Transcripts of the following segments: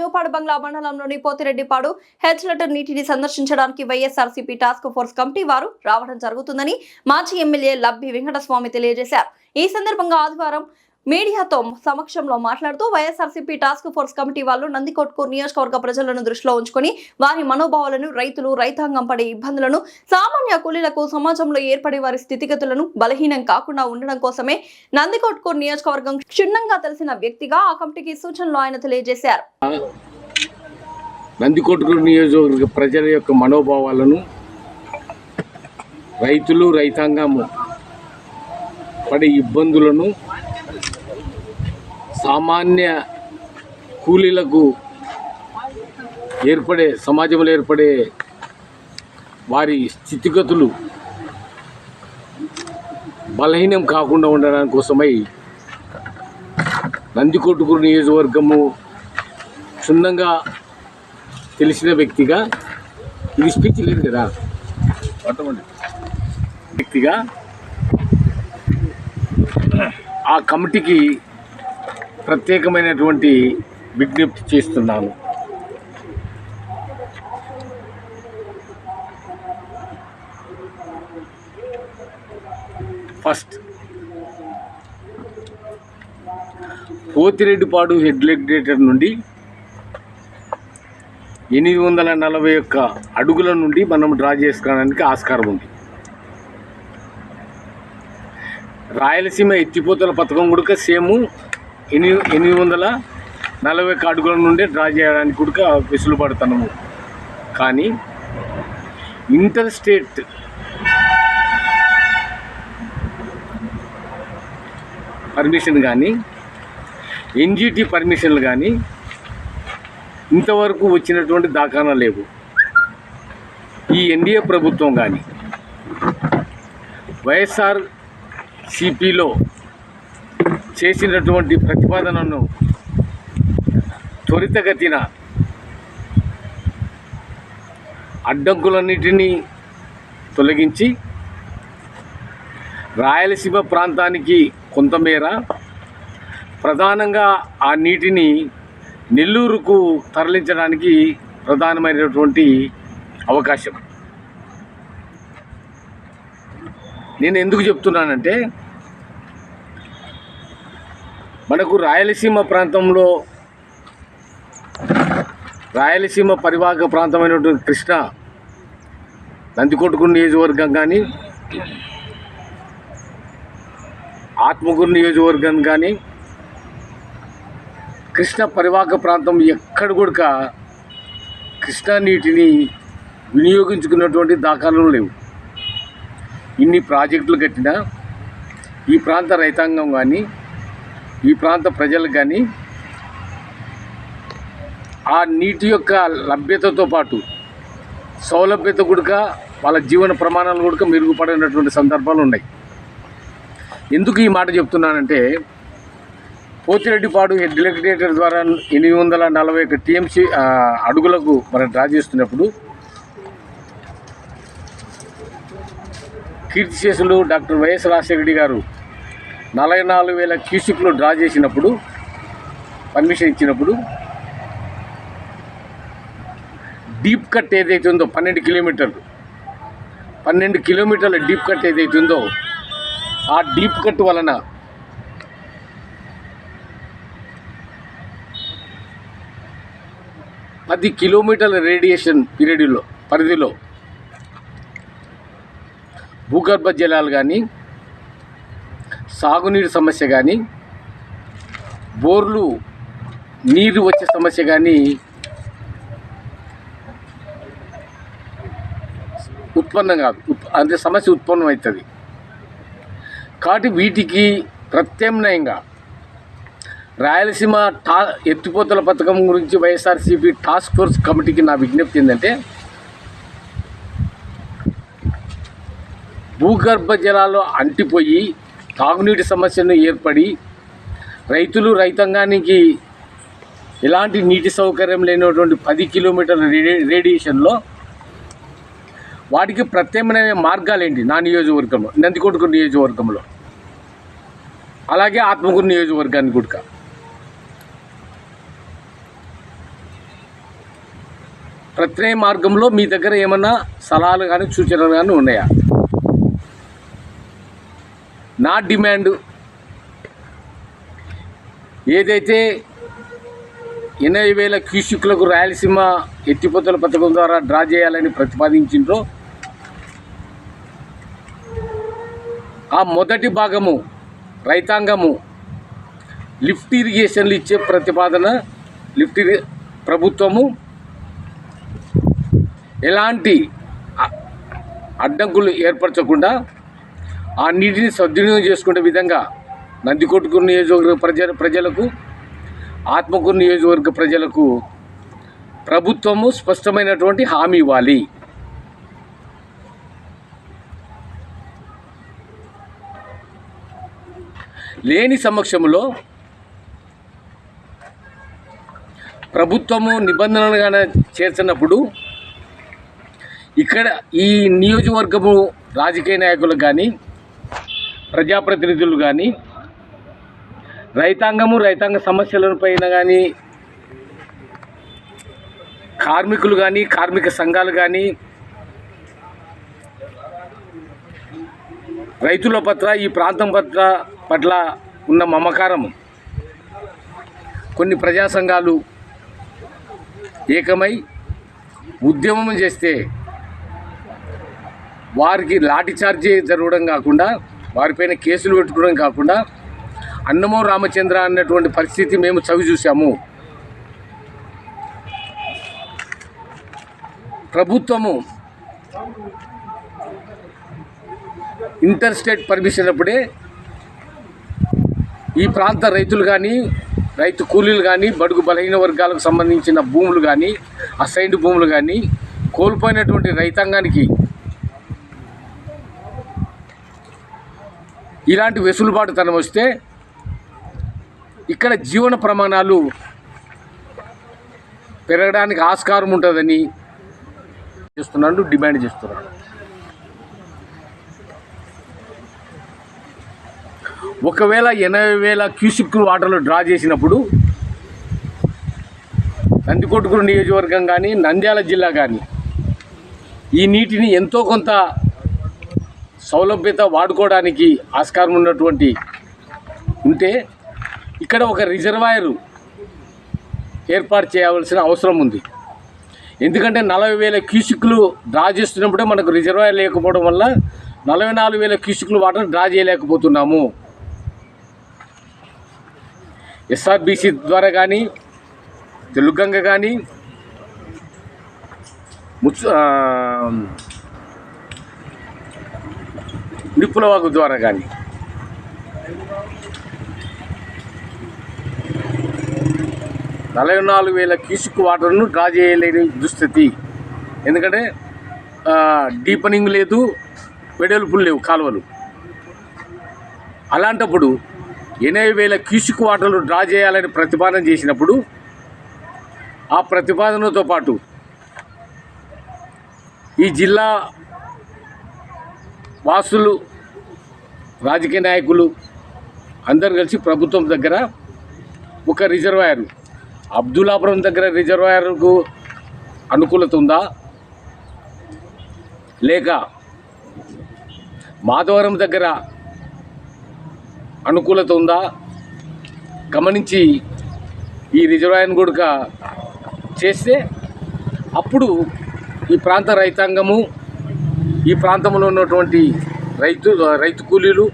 జోపాడు బంగ్లా మండలంలోని పోతిరెడ్డిపాడు హెచ్లెట్ నీటిని సందర్శించడానికి వైఎస్ఆర్సీపీ టాస్క్ ఫోర్స్ కమిటీ వారు రావడం జరుగుతుందని మాజీ ఎమ్మెల్యే లబ్బి వెంకటస్వామి తెలియజేశారు. ఈ సందర్భంగా ఆదివారం మీడియాతో సమక్షంలో మాట్లాడుతూ వైఎస్ఆర్సీపీ టాస్క్ ఫోర్స్ కమిటీ వాళ్ళు నందికొట్కూరు నియోజకవర్గ ప్రజలను దృష్టిలో ఉంచుకొని వారి మనోభావాలను, రైతులు, రైతాంగం పడే ఇబ్బందులను, సామాన్య కూలీలకు సమాజంలో ఏర్పడే వారి స్థితిగతులను బలహీనం కాకుండా ఉండడం కోసమే నందికొట్కూరు నియోజకవర్గం క్షుణ్ణంగా తెలిసిన వ్యక్తిగా ఆ కమిటీకి సూచనలు ఆయన తెలియజేశారు. నందికొట్కూరు నియోజకవర్గ ప్రజల యొక్క మనోభావాలను, రైతులు, రైతాంగము పడే ఇబ్బందులను, సామాన్య కూలీలకు సమాజంలో ఏర్పడే వారి స్థితిగతులు బలహీనం కాకుండా ఉండడానికి కోసమై నందికొట్కూరు నియోజకవర్గము క్షుణ్ణంగా తెలిసిన వ్యక్తిగా, ఇది స్పీచ్ లేదు కదా, వ్యక్తిగా ఆ కమిటీకి ప్రత్యేకమైనటువంటి విజ్ఞప్తి చేస్తున్నాను. ఫస్ట్, పోతిరెడ్డిపాడు హెడ్ లెగ్యులేటర్ నుండి 841 అడుగుల నుండి మనం డ్రా చేసుకోవడానికి ఆస్కారం ఉంది. రాయలసీమ ఎత్తిపోతల పథకం కూడా సేమ్ 841 అడుగుల నుండి డ్రా చేయడానికి కూడా వెసులుబడుతున్నాము. కానీ ఇంటర్ స్టేట్ పర్మిషన్ కానీ, ఎన్జిటి పర్మిషన్లు కానీ ఇంతవరకు వచ్చినటువంటి దాఖలా లేవు. ఈ ఎన్డీఏ ప్రభుత్వం కానీ వైఎస్ఆర్ సిపిలో చేసినటువంటి ప్రతిపాదనను త్వరితగతిన అడ్డంకులన్నిటినీ తొలగించి రాయలసీమ ప్రాంతానికి కొంతమేర, ప్రధానంగా ఆ నీటిని నెల్లూరుకు తరలించడానికి ప్రధానమైనటువంటి అవకాశం. నేను ఎందుకు చెప్తున్నానంటే, మనకు రాయలసీమ ప్రాంతంలో, రాయలసీమ పరివాహక ప్రాంతమైనటువంటి కృష్ణ, నందికొట్కూరు నియోజకవర్గం కానీ, ఆత్మకూరు నియోజకవర్గం కానీ, కృష్ణ పరివాహక ప్రాంతం ఎక్కడ కూడా కృష్ణా నీటిని వినియోగించుకున్నటువంటి దాఖలాలు లేవు. ఇన్ని ప్రాజెక్టులు కట్టినా ఈ ప్రాంత రైతాంగం కానీ, ఈ ప్రాంత ప్రజలకు కానీ ఆ నీటి యొక్క లభ్యతతో పాటు సౌలభ్యత కూడా, వాళ్ళ జీవన ప్రమాణాలు కూడా మెరుగుపడినటువంటి సందర్భాలు ఉన్నాయి. ఎందుకు ఈ మాట చెప్తున్నానంటే, పోతిరెడ్డిపాడు హెడ్ లెగ్యులేటర్ ద్వారా 841 టీఎంసీ అడుగులకు మనం డ్రా చేస్తున్నప్పుడు కీర్తిశేషులు డాక్టర్ వైఎస్ రాజశేఖర రెడ్డి గారు 44,000 క్యూసిక్లు డ్రా చేసినప్పుడు, పర్మిషన్ ఇచ్చినప్పుడు, డీప్ కట్ ఏదైతే ఉందో 12 కిలోమీటర్ల డీప్ కట్ ఏదైతే ఉందో, ఆ డీప్ కట్ వలన అది కిలోమీటర్ల రేడియేషన్ పరిధిలో భూగర్భ జలాలు కానీ, సాగునీరు సమస్య కానీ, బోర్లు నీరు వచ్చే సమస్య కానీ ఉత్పన్నం కాదు, అంటే సమస్య ఉత్పన్నం అవుతుంది. కాబట్టి వీటికి ప్రత్యామ్నాయంగా రాయలసీమ ఎత్తిపోతల పథకం గురించి వైఎస్ఆర్సీపీ టాస్క్ ఫోర్స్ కమిటీకి నా విజ్ఞప్తి ఏంటంటే, భూగర్భ జలాలు అంటిపోయి తాగునీటి సమస్యను ఏర్పడి రైతులు, రైతాంగానికి ఎలాంటి నీటి సౌకర్యం లేనటువంటి 10 కిలోమీటర్ల రేడియేషన్లో వాటికి ప్రత్యామ్నాయ మార్గాలు ఏంటి? నా నియోజకవర్గంలో, నందికొట్కూరు నియోజకవర్గంలో, అలాగే ఆత్మకూరు నియోజకవర్గానికి కూడా ప్రత్యామ్నాయ మార్గంలో మీ దగ్గర ఏమన్నా సలహాలు కానీ సూచనలు కానీ ఉన్నాయా? నా డిమాండ్ ఏదైతే 80,000 క్యూసిక్లకు రాయలసీమ ఎత్తిపోతల పథకం ద్వారా డ్రా చేయాలని ప్రతిపాదించిండ్రో ఆ మొదటి భాగము రైతాంగము లిఫ్ట్ ఇరిగేషన్లు ఇచ్చే ప్రతిపాదన ప్రభుత్వము ఎలాంటి అడ్డంకులు ఏర్పరచకుండా ఆ నీటిని సద్వినియోగం చేసుకునే విధంగా నందికొట్కూరు నియోజకవర్గ ప్రజలకు ఆత్మకూరు నియోజకవర్గ ప్రజలకు ప్రభుత్వము స్పష్టమైనటువంటి హామీ ఇవ్వాలి. లేని సమక్షంలో ప్రభుత్వము నిబంధనలుగా చేర్చినప్పుడు ఇక్కడ ఈ నియోజకవర్గము రాజకీయ నాయకులు కానీ ప్రజాప్రతినిధులు కానీ రైతాంగ సమస్యలపైన కానీ కార్మికులు కానీ కార్మిక సంఘాలు కానీ రైతుల పట్ల ఈ ప్రాంతం పట్ల ఉన్న మమకారం కొన్ని ప్రజా సంఘాలు ఏకమై ఉద్యమం చేస్తే వారికి లాఠీ చార్జీ జరగడం కాకుండా వారిపైన కేసులు పెట్టుకోవడం కాకుండా అన్నమో రామచంద్ర అన్నటువంటి పరిస్థితి మేము చవి చూసాము. ప్రభుత్వము ఇంటర్ స్టేట్ పర్మిషన్ అప్పుడే ఈ ప్రాంత రైతులు కానీ రైతు కూలీలు కానీ బడుగు బలహీన వర్గాలకు సంబంధించిన భూములు కానీ అసైన్డ్ భూములు కానీ కోల్పోయినటువంటి రైతాంగానికి ఇలాంటి వెసులుబాటుతనం వస్తే ఇక్కడ జీవన ప్రమాణాలు పెరగడానికి ఆస్కారం ఉంటుందని డిమాండ్ చేస్తున్నాను. ఒకవేళ 80,000 క్యూసిక్లు వాటర్లు డ్రా చేసినప్పుడు నందికొట్కూరు నియోజకవర్గం కానీ నంద్యాల జిల్లా కానీ ఈ నీటిని ఎంతో కొంత సౌలభ్యత వాడుకోవడానికి ఆస్కారం ఉన్నటువంటి ఉంటే ఇక్కడ ఒక రిజర్వాయర్ ఏర్పాటు చేయవలసిన అవసరం ఉంది. ఎందుకంటే 40,000 క్యూసిక్లు డ్రా చేస్తున్నప్పుడే మనకు రిజర్వాయర్ లేకపోవడం వల్ల 44,000 క్యూసిక్లు వాటర్ డ్రా చేయలేకపోతున్నాము. ఎస్ఆర్బీసీ ద్వారా కానీ తెలుగంగ కానీ నిప్పులవాగు ద్వారా కానీ 44,000 క్యూసిక్ వాటర్ను డ్రా చేయలేని దుస్థితి. ఎందుకంటే డీపనింగ్ లేదు, వెడల్పులు లేవు కాలువలు. అలాంటప్పుడు 80,000 క్యూసిక్ వాటర్లు డ్రా చేయాలని ప్రతిపాదన చేసినప్పుడు ఆ ప్రతిపాదనతో పాటు ఈ జిల్లా వాసులు రాజకీయ నాయకులు అందరు కలిసి ప్రభుత్వం దగ్గర ఒక రిజర్వాయర్ అబ్దుల్లాపురం దగ్గర రిజర్వాయర్కు అనుకూలత ఉందా లేక మాధవరం దగ్గర అనుకూలత ఉందా గమనించి ఈ రిజర్వాయర్ను కూడా చేస్తే అప్పుడు ఈ ప్రాంత రైతాంగము ఈ ప్రాంతంలో ఉన్నటువంటి రైతు కూలీలు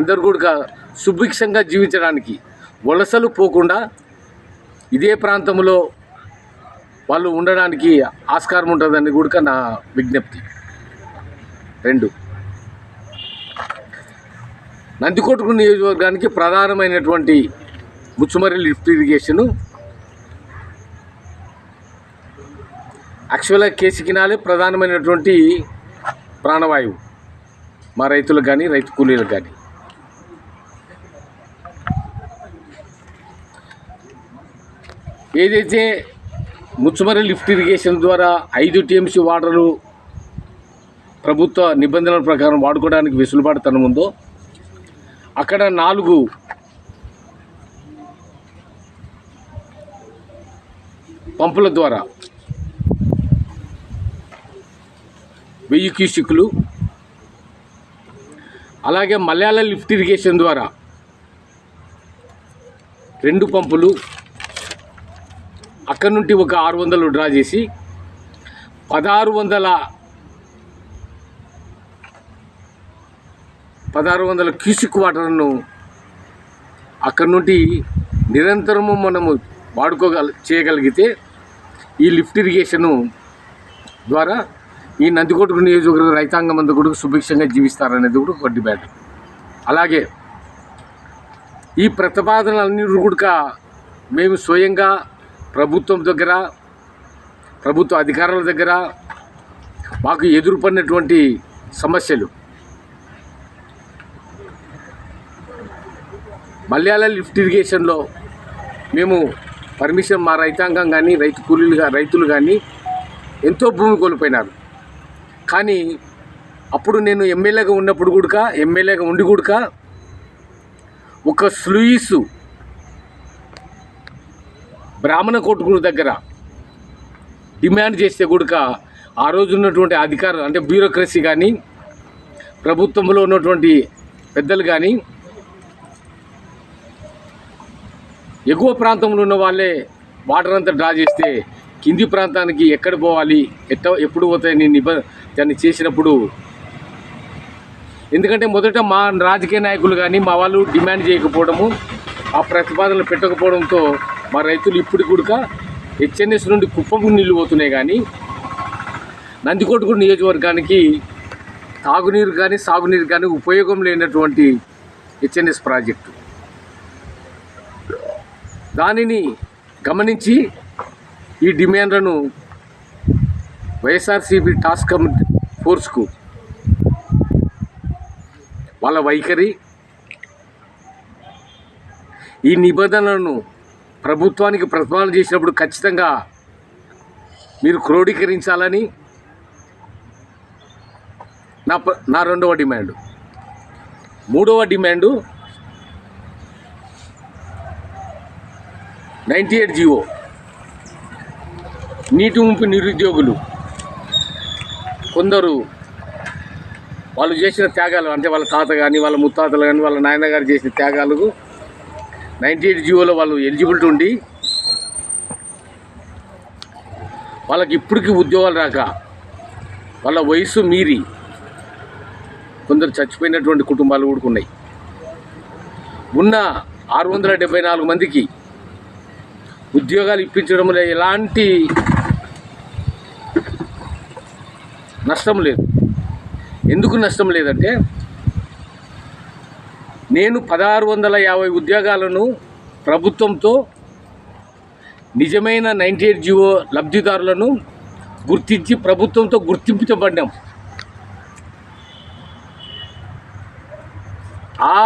అందరు కూడా సుభిక్షంగా జీవించడానికి వలసలు పోకుండా ఇదే ప్రాంతంలో వాళ్ళు ఉండడానికి ఆస్కారం ఉంటుందని కూడా నా విజ్ఞప్తి. 2, నందికొట్కూరు నియోజకవర్గానికి ప్రధానమైనటువంటి ముచ్చుమర్రి లిఫ్ట్ ఇరిగేషను యాక్చువల్గా కేసికినాలే ప్రధానమైనటువంటి ప్రాణవాయువు మా రైతులకు కానీ రైతు కూలీలకు కానీ. ఏదైతే ముచ్చుమర్రి లిఫ్ట్ ఇరిగేషన్ ద్వారా 5 టీఎంసీ వాటరు ప్రభుత్వ నిబంధనల ప్రకారం వాడుకోవడానికి వెసులుబాటుతనం ఉందో అక్కడ 4 పంపుల ద్వారా 1000 క్యూసిక్లు, అలాగే మలయాళ లిఫ్ట్ ఇరిగేషన్ ద్వారా 2 పంపులు, అక్కడి నుండి ఒక 600 డ్రా చేసి 1600 క్యూసిక్ వాటర్ను అక్కడి నుండి నిరంతరము మనము చేయగలిగితే ఈ లిఫ్ట్ ఇరిగేషను ద్వారా ఈ నందికొట్కూరు నియోజకవర్గ రైతాంగం అంతా కూడా సుభిక్షంగా జీవిస్తారనేది కూడా ఒక డిమాండ్. అలాగే ఈ ప్రతిపాదనలన్నిటి కూడా మేము స్వయంగా ప్రభుత్వం దగ్గర, ప్రభుత్వ అధికారుల దగ్గర మాకు ఎదురుపడినటువంటి సమస్యలు, మలయాళ లిఫ్ట్ ఇరిగేషన్లో మేము పర్మిషన్, మా రైతాంగం కానీ రైతులు కానీ ఎంతో భూమి కోల్పోయినారు. కానీ అప్పుడు నేను ఎమ్మెల్యేగా ఉండి కూడా ఒక స్లూయిసు బ్రాహ్మణ కొట్టుకూరు దగ్గర డిమాండ్ చేస్తే కూడా ఆ రోజు ఉన్నటువంటి అధికారులు అంటే బ్యూరోక్రసీ కానీ ప్రభుత్వంలో ఉన్నటువంటి పెద్దలు కానీ ఎగువ ప్రాంతంలో ఉన్న వాళ్ళే వాటర్ అంతా డ్రా చేస్తే కింది ప్రాంతానికి ఎక్కడ పోవాలి, ఎప్పుడు పోతాయని దాన్ని చేసినప్పుడు, ఎందుకంటే మొదట మా రాజకీయ నాయకులు కానీ మా వాళ్ళు డిమాండ్ చేయకపోవడము, ఆ ప్రతిపాదనలు పెట్టకపోవడంతో మా రైతులు ఇప్పుడు కూడా హెచ్ఎన్ఎస్ నుండి కుప్పకు నీళ్లు పోతున్నాయి. కానీ నందికొట్కూరు నియోజకవర్గానికి తాగునీరు కానీ సాగునీరు కానీ ఉపయోగం లేనటువంటి హెచ్ఎన్ఎస్ ప్రాజెక్టు. దానిని గమనించి ఈ డిమాండ్లను వైఎస్ఆర్సీపీ టాస్క్ ఫోర్స్కు వాళ్ళ వైఖరి, ఈ నిబంధనలను ప్రభుత్వానికి ప్రతిపాదన చేసినప్పుడు ఖచ్చితంగా మీరు క్రోడీకరించాలని నా రెండవ డిమాండు. మూడవ డిమాండు 98 జీవో, నీటి ముంపు నిరుద్యోగులు కొందరు వాళ్ళు చేసిన త్యాగాలు, అంటే వాళ్ళ తాత కానీ వాళ్ళ ముత్తాతలు కానీ వాళ్ళ నాయనగారు చేసిన త్యాగాలకు 98 జీవోలో వాళ్ళు ఎలిజిబిలిటీ ఉండి వాళ్ళకి ఇప్పటికీ ఉద్యోగాలు రాక వాళ్ళ వయసు మీరి కొందరు చచ్చిపోయినటువంటి కుటుంబాలు కూడా ఉన్నాయి. ఉన్న 674 మందికి ఉద్యోగాలు ఇప్పించడంలో ఎలాంటి నష్టం లేదు. ఎందుకు నష్టం లేదంటే, నేను 1650 ఉద్యోగాలను ప్రభుత్వంతో నిజమైన 98 జీవో లబ్ధిదారులను గుర్తించి ప్రభుత్వంతో గుర్తించబడ్డాం. ఆ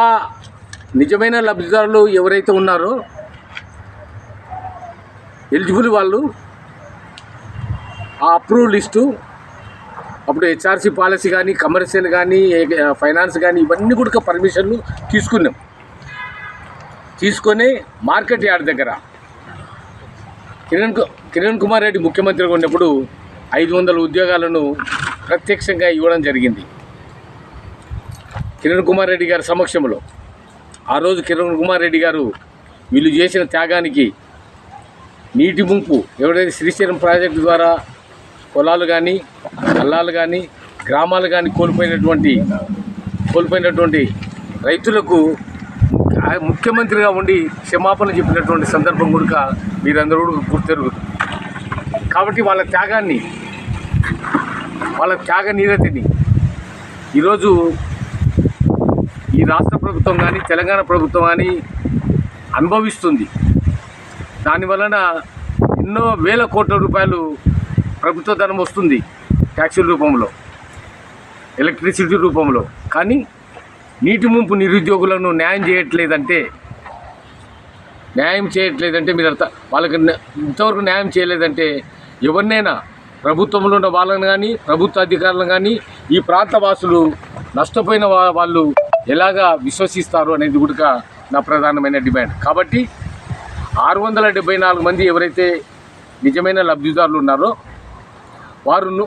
నిజమైన లబ్ధిదారులు ఎవరైతే ఉన్నారో ఎలిజిబుల్ వాళ్ళు ఆ అప్రూవ్ లిస్టు అప్పుడు హెచ్ఆర్సీ పాలసీ కానీ కమర్షియల్ కానీ ఫైనాన్స్ కానీ ఇవన్నీ కూడా పర్మిషన్లు తీసుకొని మార్కెట్ యార్డ్ దగ్గర కిరణ్ కుమార్ రెడ్డి ముఖ్యమంత్రిగా ఉన్నప్పుడు 500 ఉద్యోగాలను ప్రత్యక్షంగా ఇవ్వడం జరిగింది. కిరణ్ కుమార్ రెడ్డి గారి సమక్షంలో ఆ రోజు కిరణ్ కుమార్ రెడ్డి గారు వీళ్ళు చేసిన త్యాగానికి నీటి ముంపు ఎవరైతే శ్రీశైలం ప్రాజెక్టు ద్వారా పొలాలు కానీ కల్లాలు కానీ గ్రామాలు కానీ కోల్పోయినటువంటి రైతులకు ముఖ్యమంత్రిగా ఉండి క్షమాపణ చెప్పినటువంటి సందర్భం కూడా మీరందరూ కూడా గుర్తెరుగుతుంది. కాబట్టి వాళ్ళ త్యాగ నీరతిని ఈరోజు ఈ రాష్ట్ర ప్రభుత్వం కానీ తెలంగాణ ప్రభుత్వం కానీ అనుభవిస్తుంది. దానివలన ఎన్నో వేల కోట్ల రూపాయలు ప్రభుత్వ ధనం వస్తుంది, ట్యాక్సుల రూపంలో, ఎలక్ట్రిసిటీ రూపంలో. కానీ నీటి ముంపు నిరుద్యోగులను న్యాయం చేయట్లేదంటే మీరు వాళ్ళకి ఇంతవరకు న్యాయం చేయలేదంటే ఎవరినైనా ప్రభుత్వంలో ఉన్న వాళ్ళని కానీ ప్రభుత్వ అధికారులను కానీ ఈ ప్రాంత వాసులు నష్టపోయిన వాళ్ళు ఎలాగా విశ్వసిస్తారు అనేది కూడా నా ప్రధానమైన డిమాండ్. కాబట్టి 674 మంది ఎవరైతే నిజమైన లబ్ధిదారులు ఉన్నారో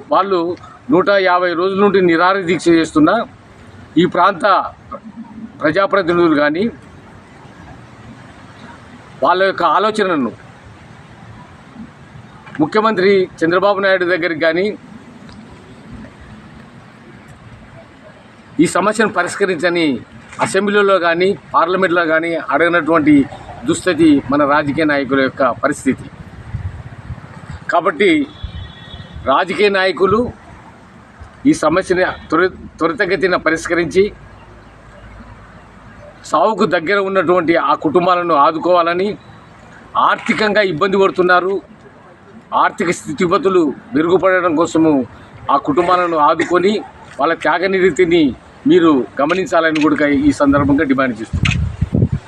వాళ్ళు 150 రోజుల నుండి నిరాహార దీక్ష చేస్తున్న ఈ ప్రాంత ప్రజాప్రతినిధులు కానీ వాళ్ళ యొక్క ఆలోచనను ముఖ్యమంత్రి చంద్రబాబు నాయుడు దగ్గరికి కానీ ఈ సమస్యను పరిష్కరించని అసెంబ్లీలో కానీ పార్లమెంట్లో కానీ అడగనటువంటి దుస్థితి మన రాజకీయ నాయకుల యొక్క పరిస్థితి. కాబట్టి రాజకీయ నాయకులు ఈ సమస్యని త్వరితగతిన పరిష్కరించి సావుకు దగ్గర ఉన్నటువంటి ఆ కుటుంబాలను ఆదుకోవాలని, ఆర్థికంగా ఇబ్బంది పడుతున్నారు, ఆర్థిక స్థితిగతులు మెరుగుపడడం కోసము ఆ కుటుంబాలను ఆదుకొని వాళ్ళ త్యాగనిరతిని మీరు గమనించాలని కూడా ఈ సందర్భంగా డిమాండ్ చేస్తున్నారు.